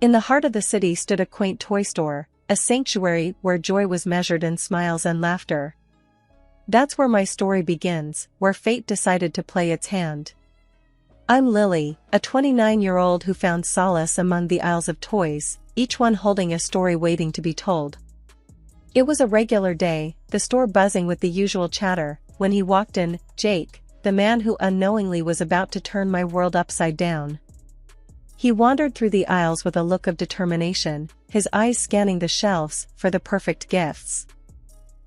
In the heart of the city stood a quaint toy store, a sanctuary where joy was measured in smiles and laughter. That's where my story begins, where fate decided to play its hand. I'm Lily, a 29-year-old who found solace among the aisles of toys, each one holding a story waiting to be told. It was a regular day, the store buzzing with the usual chatter, when he walked in, Jake, the man who unknowingly was about to turn my world upside down. He wandered through the aisles with a look of determination, his eyes scanning the shelves for the perfect gifts.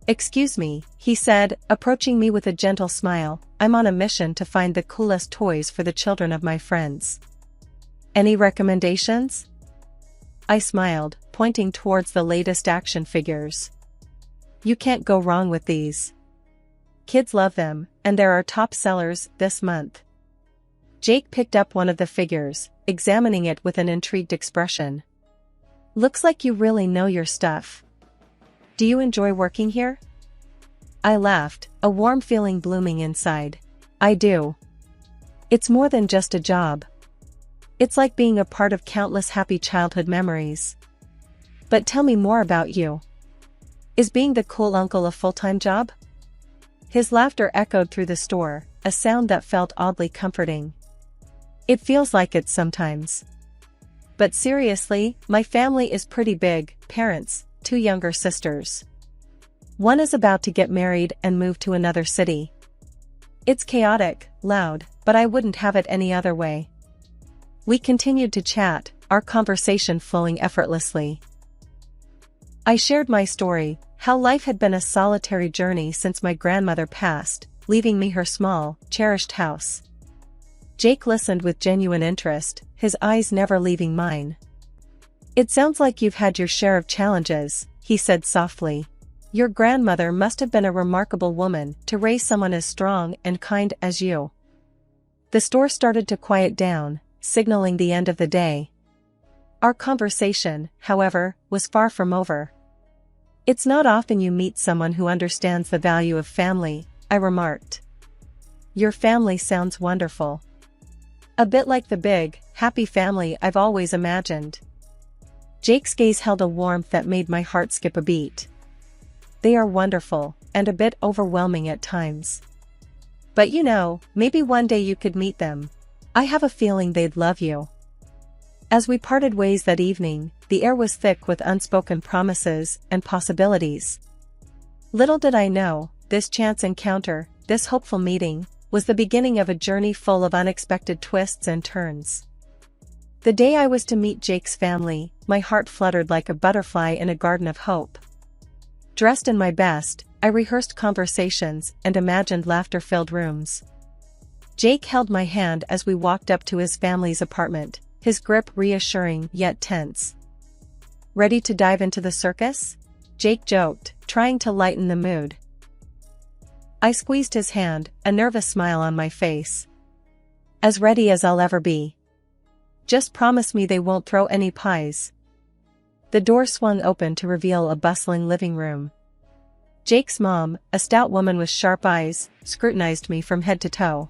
"Excuse me," he said, approaching me with a gentle smile, "I'm on a mission to find the coolest toys for the children of my friends. Any recommendations?" I smiled, pointing towards the latest action figures. "You can't go wrong with these. Kids love them, and they're our top sellers this month." Jake picked up one of the figures, examining it with an intrigued expression. "Looks like you really know your stuff. Do you enjoy working here?" I laughed, a warm feeling blooming inside. "I do. It's more than just a job. It's like being a part of countless happy childhood memories. But tell me more about you. Is being the cool uncle a full-time job?" His laughter echoed through the store, a sound that felt oddly comforting. "It feels like it sometimes. But seriously, my family is pretty big, parents, 2 younger sisters. One is about to get married and move to another city. It's chaotic, loud, but I wouldn't have it any other way." We continued to chat, our conversation flowing effortlessly. I shared my story, how life had been a solitary journey since my grandmother passed, leaving me her small, cherished house. Jake listened with genuine interest, his eyes never leaving mine. "It sounds like you've had your share of challenges," he said softly. "Your grandmother must have been a remarkable woman to raise someone as strong and kind as you." The store started to quiet down, signaling the end of the day. Our conversation, however, was far from over. "It's not often you meet someone who understands the value of family," I remarked. "Your family sounds wonderful. A bit like the big, happy family I've always imagined." Jake's gaze held a warmth that made my heart skip a beat. "They are wonderful, and a bit overwhelming at times. But you know, maybe one day you could meet them. I have a feeling they'd love you." As we parted ways that evening, the air was thick with unspoken promises and possibilities. Little did I know, this chance encounter, this hopeful meeting, was the beginning of a journey full of unexpected twists and turns. The day I was to meet Jake's family, my heart fluttered like a butterfly in a garden of hope. Dressed in my best, I rehearsed conversations and imagined laughter-filled rooms. Jake held my hand as we walked up to his family's apartment, his grip reassuring yet tense. "Ready to dive into the circus?" Jake joked, trying to lighten the mood. I squeezed his hand, a nervous smile on my face. "As ready as I'll ever be. Just promise me they won't throw any pies." The door swung open to reveal a bustling living room. Jake's mom, a stout woman with sharp eyes, scrutinized me from head to toe.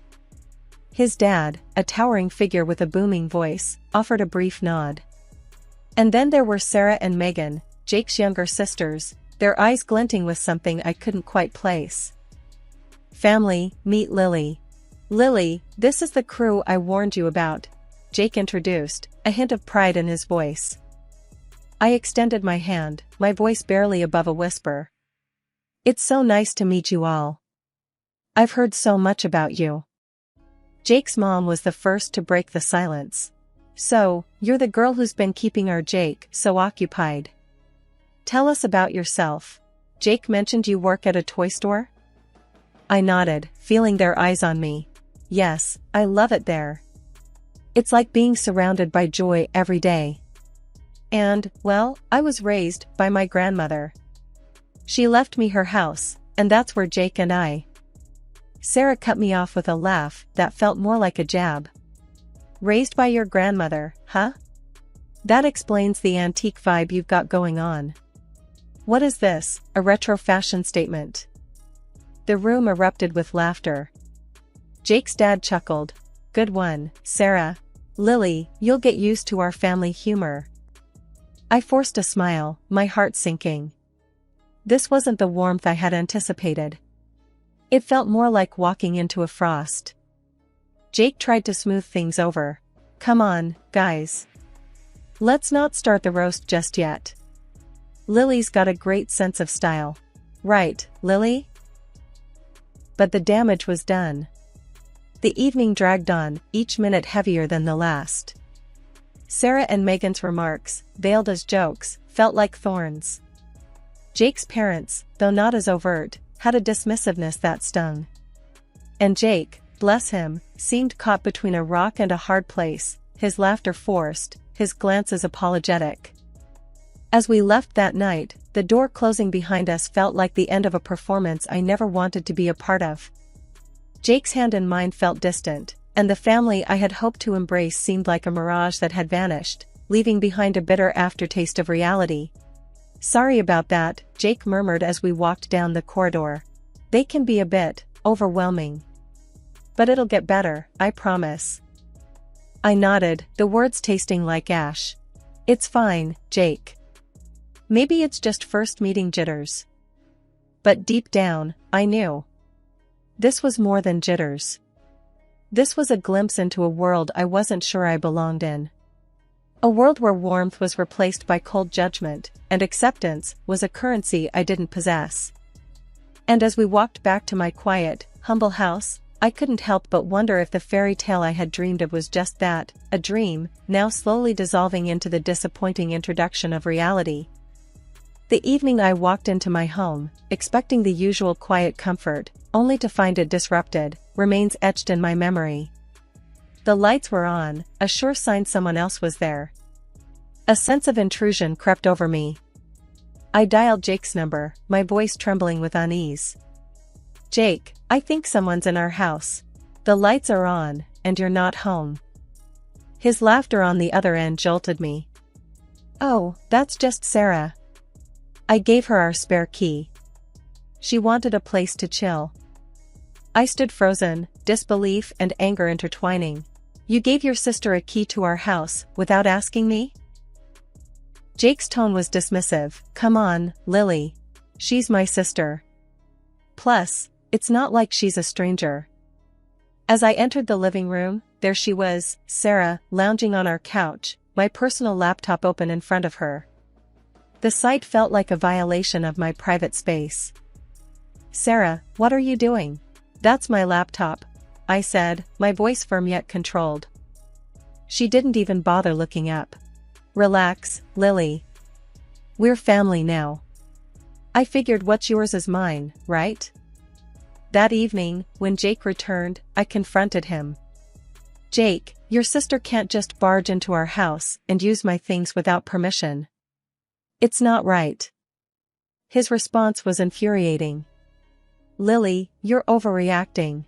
His dad, a towering figure with a booming voice, offered a brief nod. And then there were Sarah and Megan, Jake's younger sisters, their eyes glinting with something I couldn't quite place. "Family, meet Lily. Lily, this is the crew I warned you about," Jake introduced, a hint of pride in his voice. I extended my hand, my voice barely above a whisper. "It's so nice to meet you all. I've heard so much about you." Jake's mom was the first to break the silence. "So, you're the girl who's been keeping our Jake so occupied. Tell us about yourself. Jake mentioned you work at a toy store?" I nodded, feeling their eyes on me. "Yes, I love it there. It's like being surrounded by joy every day. And, well, I was raised by my grandmother. She left me her house, and that's where Jake and I—" Sarah cut me off with a laugh that felt more like a jab. "Raised by your grandmother, huh? That explains the antique vibe you've got going on. What is this, a retro fashion statement?" The room erupted with laughter. Jake's dad chuckled. "Good one, Sarah. Lily, you'll get used to our family humor. I forced a smile, my heart sinking. This wasn't the warmth I had anticipated. It felt more like walking into a frost. Jake tried to smooth things over. Come on, guys. Let's not start the roast just yet. Lily's got a great sense of style. Right, Lily? But the damage was done. The evening dragged on, each minute heavier than the last. Sarah and Megan's remarks, veiled as jokes, felt like thorns. Jake's parents, though not as overt, had a dismissiveness that stung. And Jake, bless him, seemed caught between a rock and a hard place, his laughter forced, his glances apologetic. As we left that night, the door closing behind us felt like the end of a performance I never wanted to be a part of. Jake's hand in mine felt distant, and the family I had hoped to embrace seemed like a mirage that had vanished, leaving behind a bitter aftertaste of reality. Sorry about that, Jake murmured as we walked down the corridor. They can be a bit overwhelming. But it'll get better, I promise. I nodded, the words tasting like ash. It's fine, Jake. Maybe it's just first meeting jitters. But deep down, I knew. This was more than jitters. This was a glimpse into a world I wasn't sure I belonged in. A world where warmth was replaced by cold judgment, and acceptance was a currency I didn't possess. And as we walked back to my quiet, humble house, I couldn't help but wonder if the fairy tale I had dreamed of was just that, a dream, now slowly dissolving into the disappointing introduction of reality. The evening I walked into my home, expecting the usual quiet comfort, only to find it disrupted, remains etched in my memory. The lights were on, a sure sign someone else was there. A sense of intrusion crept over me. I dialed Jake's number, my voice trembling with unease. Jake, I think someone's in our house. The lights are on, and you're not home. His laughter on the other end jolted me. Oh, that's just Sarah. I gave her our spare key. She wanted a place to chill. I stood frozen, disbelief and anger intertwining. You gave your sister a key to our house, without asking me? Jake's tone was dismissive. Come on, Lily. She's my sister. Plus, it's not like she's a stranger. As I entered the living room, there she was, Sarah, lounging on our couch, my personal laptop open in front of her. The sight felt like a violation of my private space. Sarah, what are you doing? That's my laptop, I said, my voice firm yet controlled. She didn't even bother looking up. Relax, Lily. We're family now. I figured what's yours is mine, right? That evening, when Jake returned, I confronted him. Jake, your sister can't just barge into our house and use my things without permission. It's not right. His response was infuriating. Lily, you're overreacting.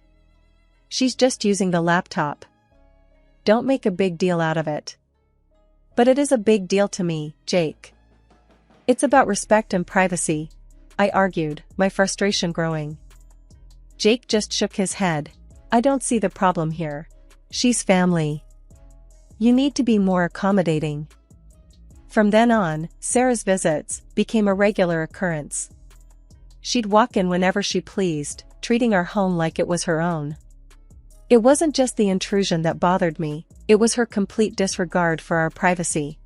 She's just using the laptop. Don't make a big deal out of it. But it is a big deal to me, Jake. It's about respect and privacy, I argued, my frustration growing. Jake just shook his head. I don't see the problem here. She's family. You need to be more accommodating. From then on, Sarah's visits became a regular occurrence. She'd walk in whenever she pleased, treating our home like it was her own. It wasn't just the intrusion that bothered me, it was her complete disregard for our privacy.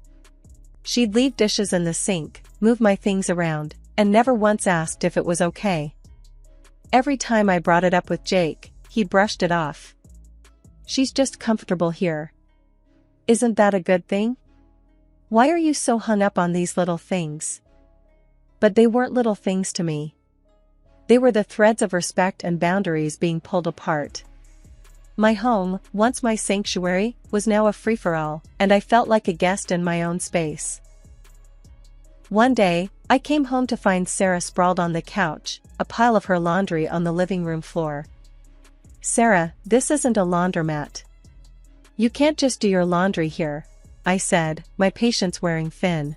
She'd leave dishes in the sink, move my things around, and never once asked if it was okay. Every time I brought it up with Jake, he brushed it off. She's just comfortable here. Isn't that a good thing? Why are you so hung up on these little things? But they weren't little things to me. They were the threads of respect and boundaries being pulled apart. My home, once my sanctuary, was now a free-for-all, and I felt like a guest in my own space. One day, I came home to find Sarah sprawled on the couch, a pile of her laundry on the living room floor. Sarah, this isn't a laundromat. You can't just do your laundry here, I said, my patience wearing thin.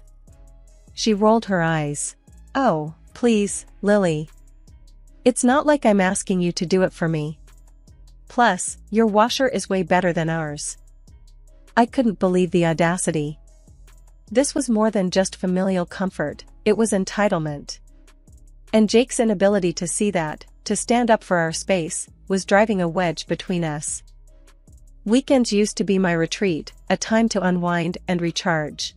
She rolled her eyes. Oh, please, Lily. It's not like I'm asking you to do it for me. Plus, your washer is way better than ours. I couldn't believe the audacity. This was more than just familial comfort, it was entitlement. And Jake's inability to see that, to stand up for our space, was driving a wedge between us. Weekends used to be my retreat, a time to unwind and recharge.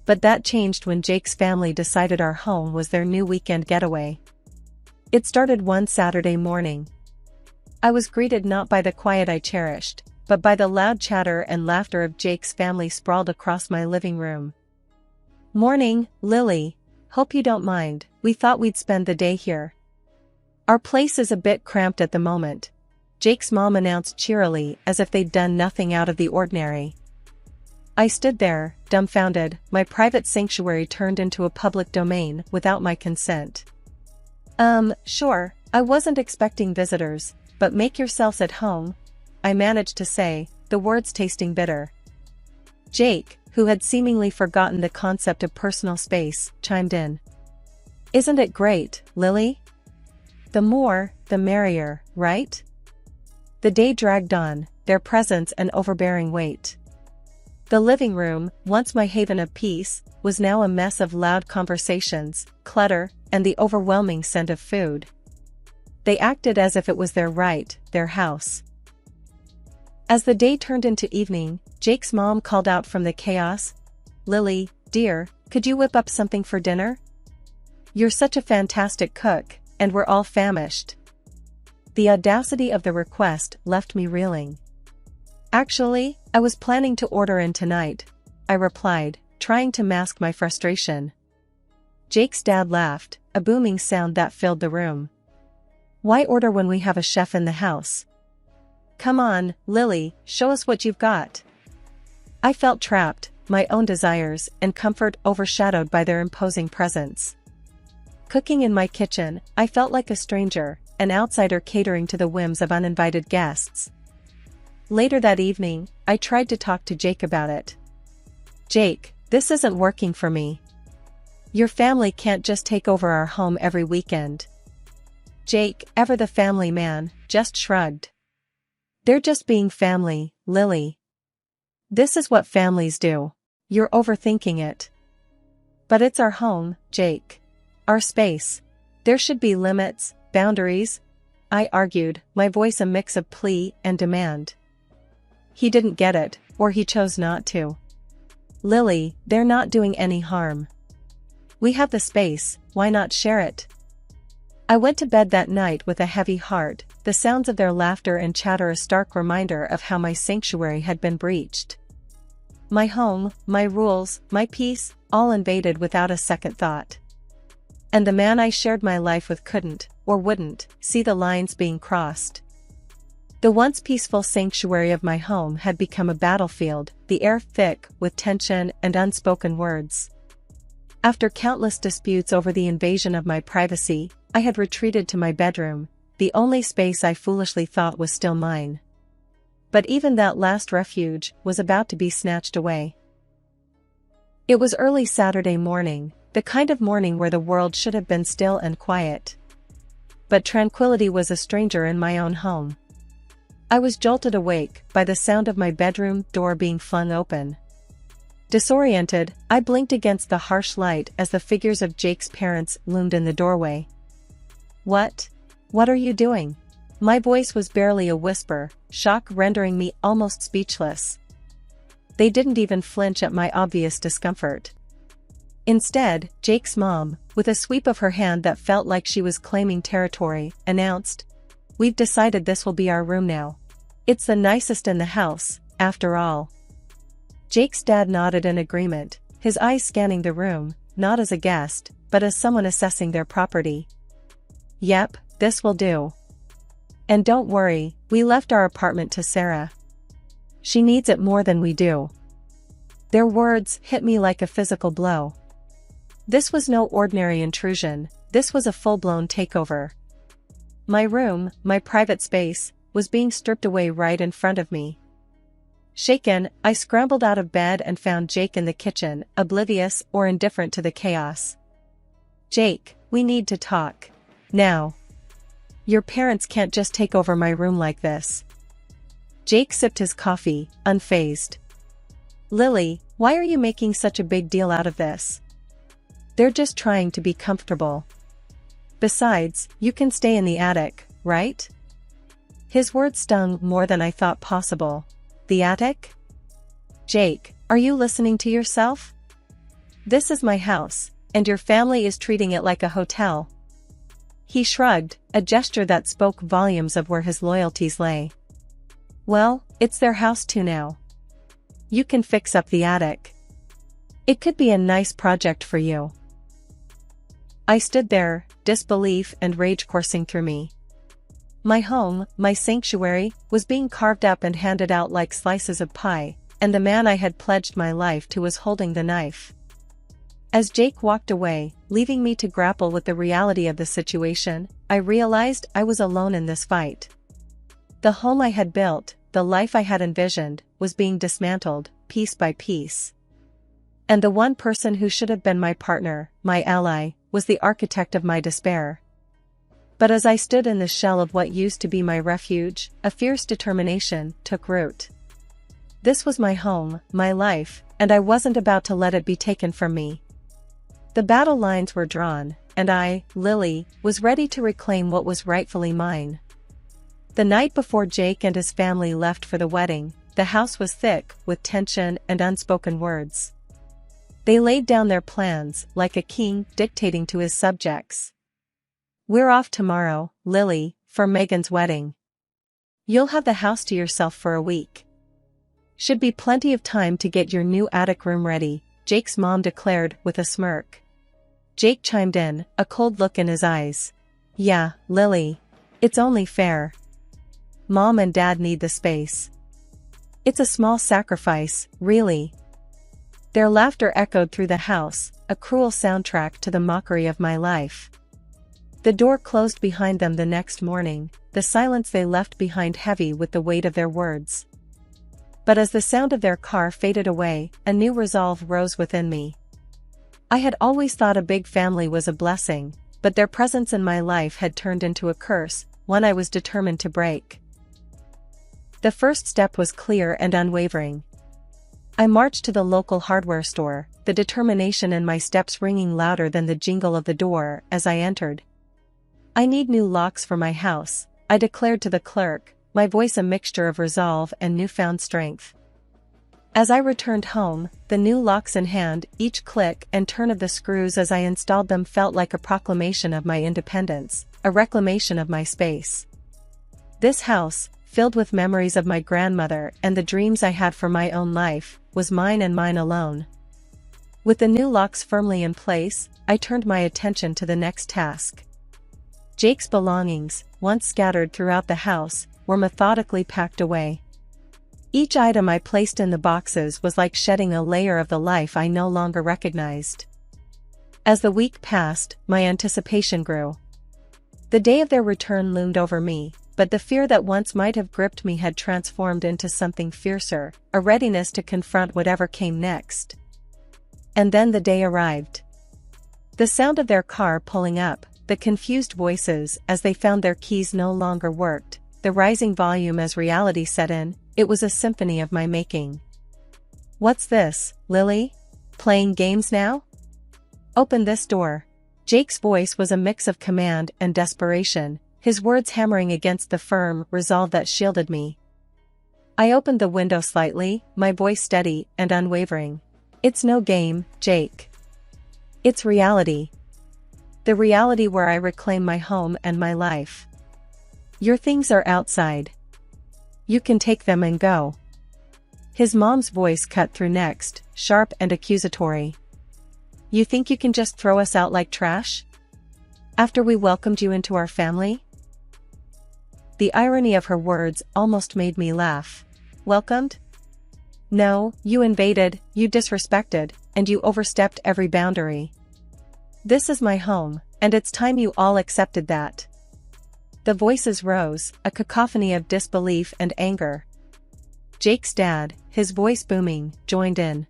But that changed when Jake's family decided our home was their new weekend getaway. It started one Saturday morning. I was greeted not by the quiet I cherished, but by the loud chatter and laughter of Jake's family sprawled across my living room. "Morning, Lily. Hope you don't mind, we thought we'd spend the day here. Our place is a bit cramped at the moment," Jake's mom announced cheerily as if they'd done nothing out of the ordinary. I stood there, dumbfounded, my private sanctuary turned into a public domain without my consent. Sure, I wasn't expecting visitors, but make yourselves at home," I managed to say, the words tasting bitter. Jake, who had seemingly forgotten the concept of personal space, chimed in. "Isn't it great, Lily? The more, the merrier, right?" The day dragged on, their presence an overbearing weight. The living room, once my haven of peace, was now a mess of loud conversations, clutter, and the overwhelming scent of food. They acted as if it was their right, their house. As the day turned into evening, Jake's mom called out from the chaos, "Lily, dear, could you whip up something for dinner? You're such a fantastic cook, and we're all famished." The audacity of the request left me reeling. "Actually, I was planning to order in tonight," I replied, trying to mask my frustration. Jake's dad laughed, a booming sound that filled the room. "Why order when we have a chef in the house? Come on, Lily, show us what you've got." I felt trapped, my own desires and comfort overshadowed by their imposing presence. Cooking in my kitchen, I felt like a stranger, an outsider catering to the whims of uninvited guests. Later that evening, I tried to talk to Jake about it. "Jake, this isn't working for me. Your family can't just take over our home every weekend." Jake, ever the family man, just shrugged. "They're just being family, Lily. This is what families do. You're overthinking it." "But it's our home, Jake. Our space. There should be limits, boundaries," I argued, my voice a mix of plea and demand. He didn't get it, or he chose not to. "Lily, they're not doing any harm. We have the space, why not share it?" I went to bed that night with a heavy heart, the sounds of their laughter and chatter a stark reminder of how my sanctuary had been breached. My home, my rules, my peace, all invaded without a second thought. And the man I shared my life with couldn't, or wouldn't, see the lines being crossed. The once peaceful sanctuary of my home had become a battlefield, the air thick with tension and unspoken words. After countless disputes over the invasion of my privacy, I had retreated to my bedroom, the only space I foolishly thought was still mine. But even that last refuge was about to be snatched away. It was early Saturday morning, the kind of morning where the world should have been still and quiet. But tranquility was a stranger in my own home. I was jolted awake by the sound of my bedroom door being flung open. Disoriented, I blinked against the harsh light as the figures of Jake's parents loomed in the doorway. What are you doing?" My voice was barely a whisper, shock rendering me almost speechless. They didn't even flinch at my obvious discomfort. Instead, Jake's mom, with a sweep of her hand that felt like she was claiming territory, announced, "We've decided this will be our room now. It's the nicest in the house, after all." Jake's dad nodded in agreement, his eyes scanning the room, not as a guest, but as someone assessing their property. "Yep, this will do. And don't worry, we left our apartment to Sarah. She needs it more than we do." Their words hit me like a physical blow. This was no ordinary intrusion, this was a full-blown takeover. My room, my private space, was being stripped away right in front of me. Shaken, I scrambled out of bed and found Jake in the kitchen, oblivious or indifferent to the chaos. "Jake, we need to talk. Now. Your parents can't just take over my room like this." Jake sipped his coffee, unfazed. "Lily, Why are you making such a big deal out of this? They're just trying to be comfortable. Besides, you can stay in the attic, right? His words stung more than I thought possible. The attic? Jake, are you listening to yourself? This is my house, and your family is treating it like a hotel. He shrugged, a gesture that spoke volumes of where his loyalties lay. Well, it's their house too now. You can fix up the attic. It could be a nice project for you. I stood there, disbelief and rage coursing through me. My home, my sanctuary, was being carved up and handed out like slices of pie, and the man I had pledged my life to was holding the knife. As Jake walked away, leaving me to grapple with the reality of the situation, I realized I was alone in this fight. The home I had built, the life I had envisioned, was being dismantled, piece by piece. And the one person who should have been my partner, my ally, was the architect of my despair. But as I stood in the shell of what used to be my refuge, a fierce determination took root. This was my home, my life, and I wasn't about to let it be taken from me. The battle lines were drawn, and I, Lily, was ready to reclaim what was rightfully mine. The night before Jake and his family left for the wedding, the house was thick with tension and unspoken words. They laid down their plans, like a king dictating to his subjects. We're off tomorrow, Lily, for Megan's wedding. You'll have the house to yourself for a week. Should be plenty of time to get your new attic room ready, Jake's mom declared with a smirk. Jake chimed in, a cold look in his eyes. Yeah, Lily. It's only fair. Mom and Dad need the space. It's a small sacrifice, really. Their laughter echoed through the house, a cruel soundtrack to the mockery of my life. The door closed behind them the next morning, the silence they left behind heavy with the weight of their words. But as the sound of their car faded away, a new resolve rose within me. I had always thought a big family was a blessing, but their presence in my life had turned into a curse, one I was determined to break. The first step was clear and unwavering. I marched to the local hardware store, the determination in my steps ringing louder than the jingle of the door as I entered. I need new locks for my house, I declared to the clerk, my voice a mixture of resolve and newfound strength. As I returned home, the new locks in hand, each click and turn of the screws as I installed them felt like a proclamation of my independence, a reclamation of my space. This house, filled with memories of my grandmother and the dreams I had for my own life, was mine and mine alone. With the new locks firmly in place, I turned my attention to the next task. Jake's belongings, once scattered throughout the house, were methodically packed away. Each item I placed in the boxes was like shedding a layer of the life I no longer recognized. As the week passed, my anticipation grew. The day of their return loomed over me, but the fear that once might have gripped me had transformed into something fiercer, a readiness to confront whatever came next. And then the day arrived. The sound of their car pulling up, the confused voices as they found their keys no longer worked, the rising volume as reality set in, it was a symphony of my making. What's this, Lily? Playing games now? Open this door. Jake's voice was a mix of command and desperation, his words hammering against the firm resolve that shielded me. I opened the window slightly, my voice steady and unwavering. It's no game, Jake. It's reality. The reality where I reclaim my home and my life. Your things are outside. You can take them and go. His mom's voice cut through next, sharp and accusatory. You think you can just throw us out like trash? After we welcomed you into our family? The irony of her words almost made me laugh. Welcomed? No, you invaded, you disrespected, and you overstepped every boundary. This is my home, and it's time you all accepted that. The voices rose, a cacophony of disbelief and anger. Jake's dad, his voice booming, joined in.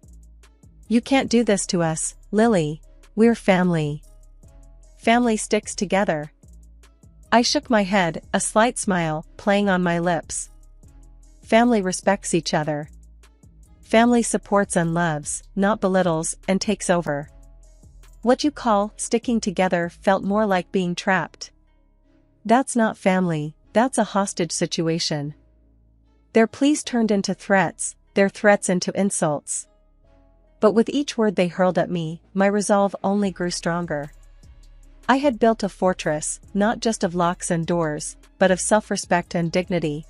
You can't do this to us, Lily. We're family. Family sticks together. I shook my head, a slight smile playing on my lips. Family respects each other. Family supports and loves, not belittles and takes over. What you call sticking together felt more like being trapped. That's not family, that's a hostage situation. Their pleas turned into threats, their threats into insults. But with each word they hurled at me, my resolve only grew stronger. I had built a fortress, not just of locks and doors, but of self-respect and dignity.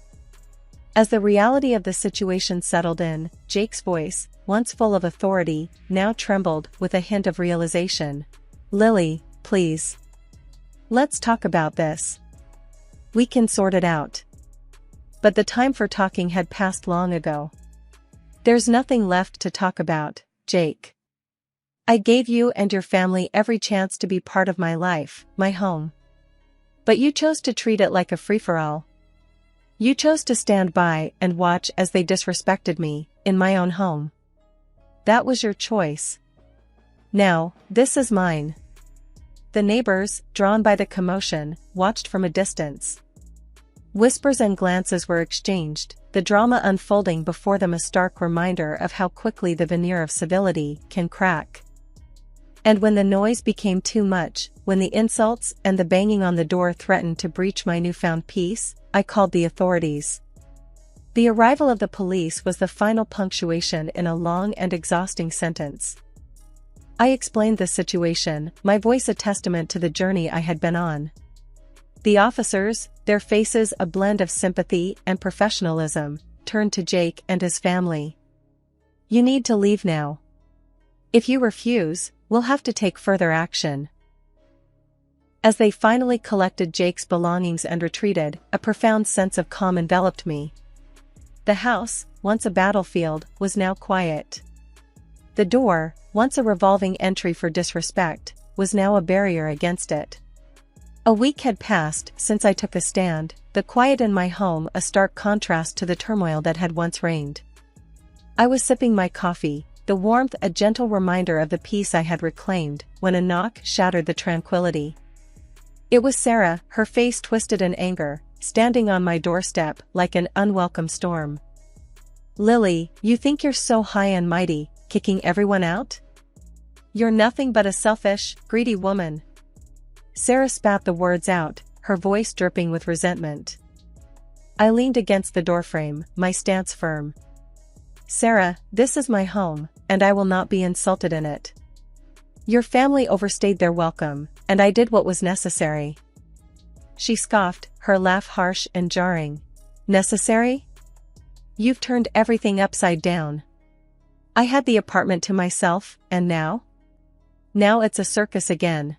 As the reality of the situation settled in, Jake's voice, once full of authority, now trembled with a hint of realization. "Lily, please. Let's talk about this. We can sort it out." But the time for talking had passed long ago. "There's nothing left to talk about, Jake. I gave you and your family every chance to be part of my life, my home. But you chose to treat it like a free-for-all. You chose to stand by and watch as they disrespected me, in my own home. That was your choice. Now, this is mine." The neighbors, drawn by the commotion, watched from a distance. Whispers and glances were exchanged, the drama unfolding before them, a stark reminder of how quickly the veneer of civility can crack. And when the noise became too much, when the insults and the banging on the door threatened to breach my newfound peace, I called the authorities. The arrival of the police was the final punctuation in a long and exhausting sentence. I explained the situation, my voice a testament to the journey I had been on. The officers, their faces a blend of sympathy and professionalism, turned to Jake and his family. "You need to leave now. If you refuse, we'll have to take further action." As they finally collected Jake's belongings and retreated, a profound sense of calm enveloped me. The house, once a battlefield, was now quiet. The door, once a revolving entry for disrespect, was now a barrier against it. A week had passed since I took a stand, the quiet in my home a stark contrast to the turmoil that had once reigned. I was sipping my coffee, the warmth a gentle reminder of the peace I had reclaimed, when a knock shattered the tranquility. It was Sarah, her face twisted in anger, standing on my doorstep like an unwelcome storm. "Lily, you think you're so high and mighty, kicking everyone out? You're nothing but a selfish, greedy woman." Sarah spat the words out, her voice dripping with resentment. I leaned against the doorframe, my stance firm. "Sarah, this is my home, and I will not be insulted in it. Your family overstayed their welcome, and I did what was necessary." She scoffed, her laugh harsh and jarring. "Necessary? You've turned everything upside down. I had the apartment to myself, and now? Now it's a circus again.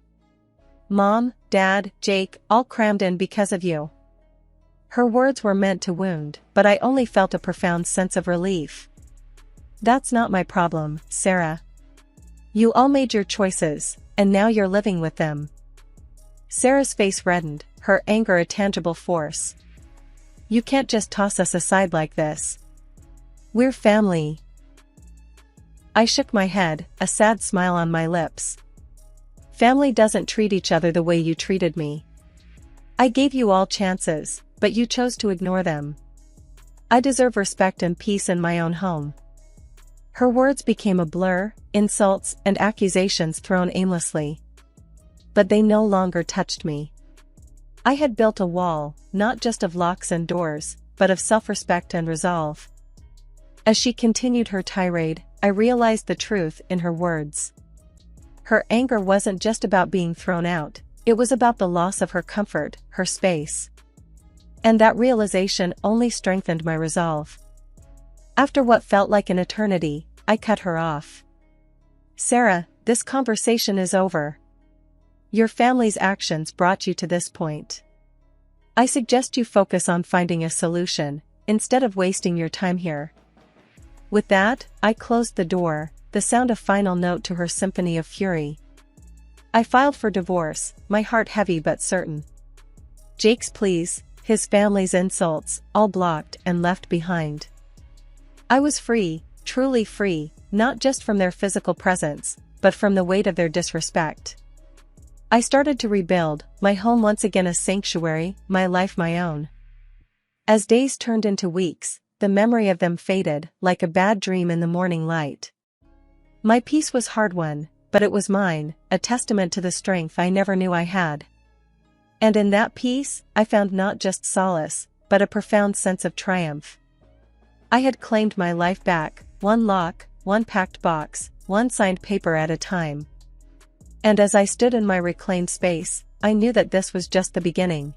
Mom, Dad, Jake, all crammed in because of you." Her words were meant to wound, but I only felt a profound sense of relief. "That's not my problem, Sarah. You all made your choices, and now you're living with them." Sarah's face reddened, her anger a tangible force. "You can't just toss us aside like this. We're family." I shook my head, a sad smile on my lips. "Family doesn't treat each other the way you treated me. I gave you all chances, but you chose to ignore them. I deserve respect and peace in my own home." Her words became a blur, insults and accusations thrown aimlessly. But they no longer touched me. I had built a wall, not just of locks and doors, but of self-respect and resolve. As she continued her tirade, I realized the truth in her words. Her anger wasn't just about being thrown out, it was about the loss of her comfort, her space. And that realization only strengthened my resolve. After what felt like an eternity, I cut her off. "Sarah, this conversation is over. Your family's actions brought you to this point. I suggest you focus on finding a solution, instead of wasting your time here." With that, I closed the door, the sound a final note to her symphony of fury. I filed for divorce, my heart heavy but certain. Jake's pleas, his family's insults, all blocked and left behind. I was free, truly free, not just from their physical presence, but from the weight of their disrespect. I started to rebuild, my home once again a sanctuary, my life my own. As days turned into weeks, the memory of them faded like a bad dream in the morning light. My peace was hard-won, but it was mine, a testament to the strength I never knew I had. And in that peace, I found not just solace, but a profound sense of triumph. I had claimed my life back, one lock, one packed box, one signed paper at a time. And as I stood in my reclaimed space, I knew that this was just the beginning.